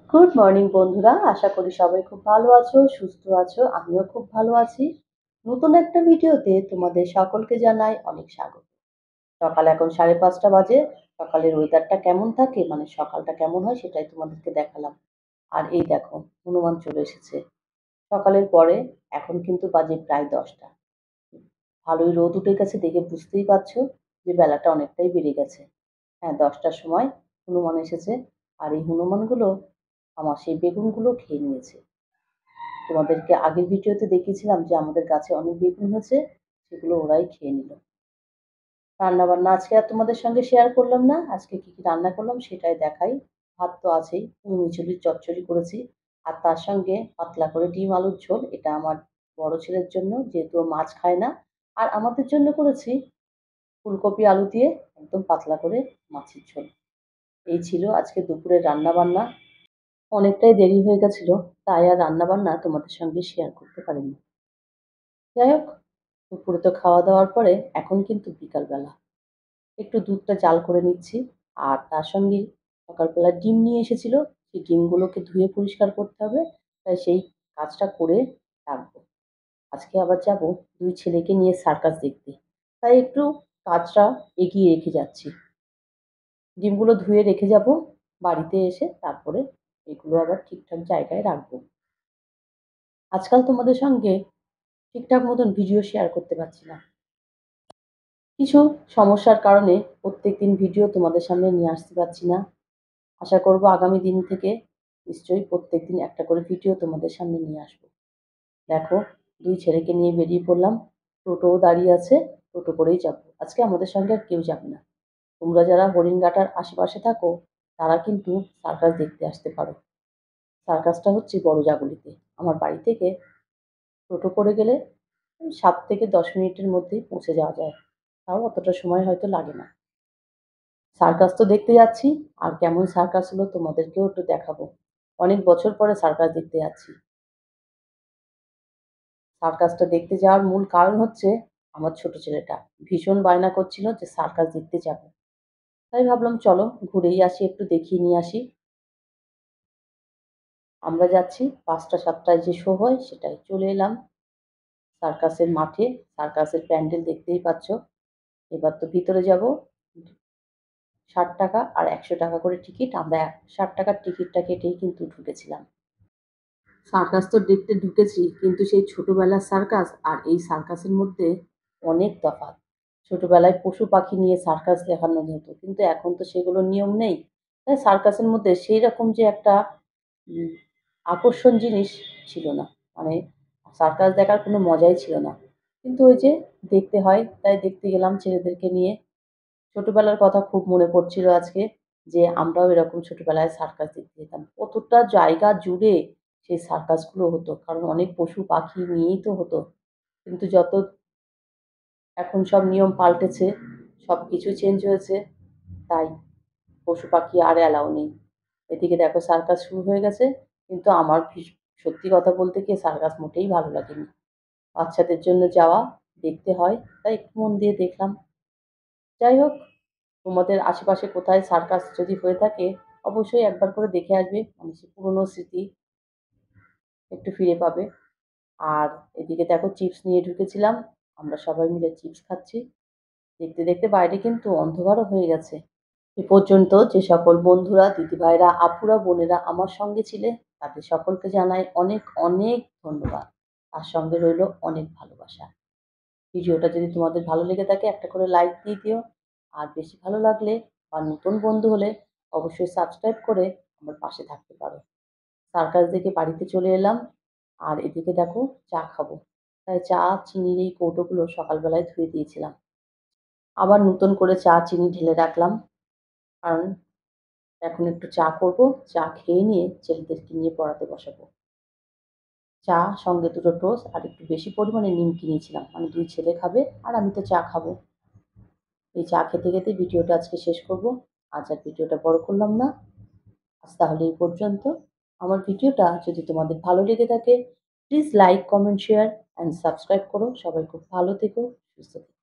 Good morning বন্ধুরা, আশা করি সবাই খুব ভালো আছো, সুস্থ আছো। আমিও খুব ভালো আছি। নতুন একটা ভিডিওতে তোমাদের সকলকে জানাই অনেক স্বাগত। সকাল এখন 5:30 বাজে। সকালের ওয়েদারটা কেমন থাকে, মানে সকালটা কেমন হয় সেটাই তোমাদেরকে দেখালাম। আর এই দেখো, হনুমান চলে এসেছে সকালের পরে। এখন কিন্তু বাজে প্রায় 10টা। ভালোই রোদ উঠে গেছে, দেখে বুঝতেই পারছো যে বেলাটা অনেকটাই বেড়ে গেছে। হ্যাঁ, 10টার সময় হনুমান এসেছে। আর এই হনুমানগুলো আমার সেই বেগুনগুলো খেয়ে নিয়েছে। তোমাদেরকে আগের ভিডিওতে দেখিয়েছিলাম যে আমাদের গাছে অনেক বেগুন হয়েছে, সেগুলো ওরাই খেয়ে নিল। রান্না বান্না আজকে আর তোমাদের সঙ্গে শেয়ার করলাম না। আজকে কি কি রান্না করলাম সেটাই দেখাই। ভাত তো আছেই, মিচুলির চচ্চড়ি করেছি। আর তার সঙ্গে পাতলা করে ডিম আলুর ঝোল, এটা আমার বড় ছেলের জন্য, যেহেতু ও মাছ খায় না। আর আমাদের জন্য করেছি ফুলকপি আলু দিয়ে একদম পাতলা করে মাছের ঝোল। এই ছিল আজকে দুপুরের রান্না বান্না। অনেকটাই দেরি হয়ে গেছিল, তাই আর রান্না বান্না তোমাদের সঙ্গে শেয়ার করতে পারিনি। যাই হোক, দুপুরে তো খাওয়া দাওয়ার পরে এখন কিন্তু বিকালবেলা একটু দুধটা জাল করে নিচ্ছি। আর তার সঙ্গে সকালবেলা ডিম নিয়ে এসেছিল, সেই ডিমগুলোকে ধুয়ে পরিষ্কার করতে হবে। তাই সেই কাজটা করে রাখবো। আজকে আবার যাব দুই ছেলেকে নিয়ে সার্কাস দেখতে, তাই একটু কাজটা এগিয়ে রেখে যাচ্ছি। ডিমগুলো ধুয়ে রেখে যাব, বাড়িতে এসে তারপরে এগুলো আবার ঠিকঠাক জায়গায় রাখবো। আজকাল তোমাদের সঙ্গে ঠিকঠাক মতন ভিডিও শেয়ার করতে পারছি না। কিছু সমস্যার কারণে প্রত্যেকদিন ভিডিও তোমাদের সামনে নিয়ে আসতে পারছি না। আশা করব আগামী দিন থেকে নিশ্চয়ই প্রত্যেকদিন একটা করে ভিডিও তোমাদের সামনে নিয়ে আসবো। দেখো, দুই ছেলেকে নিয়ে বেরিয়ে পড়লাম। টোটোও দাঁড়িয়ে আছে, টোটো করেই যাব। আজকে আমাদের সঙ্গে আর কেউ যাবে না। তোমরা যারা হরিণঘাটার আশেপাশে থাকো তারা কিন্তু সার্কাস দেখতে আসতে পারো। সার্কাসটা হচ্ছে বড়জাগুলিতে। আমার বাড়ি থেকে টোটো করে গেলে 7 থেকে 10 মিনিটের মধ্যেই পৌঁছে যাওয়া যায়। তাও অতটা সময় হয়তো লাগে না। সার্কাস তো দেখতে যাচ্ছি, আর কেমন সার্কাস হলো তোমাদেরকেও একটু দেখাবো। অনেক বছর পরে সার্কাস দেখতে যাচ্ছি। সার্কাসটা দেখতে যাওয়ার মূল কারণ হচ্ছে আমার ছোট ছেলেটা ভীষণ বায়না করছিল যে সার্কাস দেখতে যাবে। তাই ভাবলাম চলো ঘুরেই আসি, একটু দেখিয়ে নিয়ে আসি। আমরা যাচ্ছি 5টা 7টায় যে শো হয় সেটাই। চলে এলাম সার্কাসের মাঠে। সার্কাসের প্যান্ডেল দেখতেই পাচ্ছ। এবার তো ভিতরে যাব। 60 টাকা আর 100 টাকা করে টিকিট। আমরা 60 টাকার টিকিটটা কেটেই কিন্তু ঢুকেছিলাম। সার্কাস তো দেখতে ঢুকেছি, কিন্তু সেই ছোটবেলার সার্কাস আর এই সার্কাসের মধ্যে অনেক তফাৎ। ছোটবেলায় পশু পাখি নিয়ে সার্কাস দেখানো যেত, কিন্তু এখন তো সেগুলোর নিয়ম নেই। তাই সার্কাসের মধ্যে সেই রকম যে একটা উম, আকর্ষণ জিনিস ছিল না। মানে সার্কাস দেখার কোনো মজাই ছিল না। কিন্তু ওই যে দেখতে হয় তাই দেখতে গেলাম ছেলেদেরকে নিয়ে। ছোটবেলার কথা খুব মনে পড়ছিল আজকে, যে আমরাও এরকম ছোটবেলায় সার্কাস দেখতে যেতাম। কতটা জায়গা জুড়ে সেই সার্কাসগুলো হতো, কারণ অনেক পশু পাখি নিয়েই তো হতো। কিন্তু যত এখন সব নিয়ম পাল্টেছে, সব কিছু চেঞ্জ হয়েছে, তাই পশু পাখি আর অ্যালাউ নেই। এদিকে দেখো সার্কাস শুরু হয়ে গেছে, কিন্তু আমার সত্যি কথা বলতে কি সার্কাস মোটেই ভালো লাগেনি। বাচ্চাদের জন্য যাওয়া, দেখতে হয়, তাই একটু মন দিয়ে দেখলাম। যাই হোক, তোমাদের আশেপাশে কোথায় সার্কাস যদি হয়ে থাকে অবশ্যই একবার করে দেখে আসবে, মানে সে পুরনো স্মৃতি একটু ফিরে পাবে। আর এদিকে দেখো চিপস নিয়ে ঢুকেছিলাম, আমরা সবাই মিলে চিপস খাচ্ছি। দেখতে দেখতে বাইরে কিন্তু অন্ধকারও হয়ে গেছে। এ পর্যন্ত যে সকল বন্ধুরা, দিদিভাইরা, আপুরা, বোনেরা আমার সঙ্গে ছিলে, তাদের সকলকে জানাই অনেক অনেক ধন্যবাদ। তার সঙ্গে রইল অনেক ভালোবাসা। ভিডিওটা যদি তোমাদের ভালো লেগে থাকে একটা করে লাইক দিয়ে দিও। আর বেশি ভালো লাগলে বা নতুন বন্ধু হলে অবশ্যই সাবস্ক্রাইব করে আমার পাশে থাকতে পারো। সার্কাস দেখে বাড়িতে চলে এলাম। আর এদিকে দেখো চা খাবো, তাই চা চিনির এই কৌটোগুলো সকালবেলায় ধুয়ে দিয়েছিলাম। আবার নতুন করে চা চিনি ঢেলে রাখলাম, কারণ এখন একটু চা করব। চা খেয়ে নিয়ে ছেলেদেরকে নিয়ে পড়াতে বসাবো। চা সঙ্গে দুটো টোস্ট আর একটু বেশি পরিমাণে নিমকি নিয়েছিলাম, মানে দুই ছেলে খাবে আর আমি তো চা খাবো। এই চা খেতে খেতে ভিডিওটা আজকে শেষ করব। আজ আর ভিডিওটা বড় করলাম না। আজ তাহলে এই পর্যন্ত। আমার ভিডিওটা যদি তোমাদের ভালো লেগে থাকে please like, comment, share and subscribe করো। সবাই খুব ভালো থেকো, সুস্থ থেকো।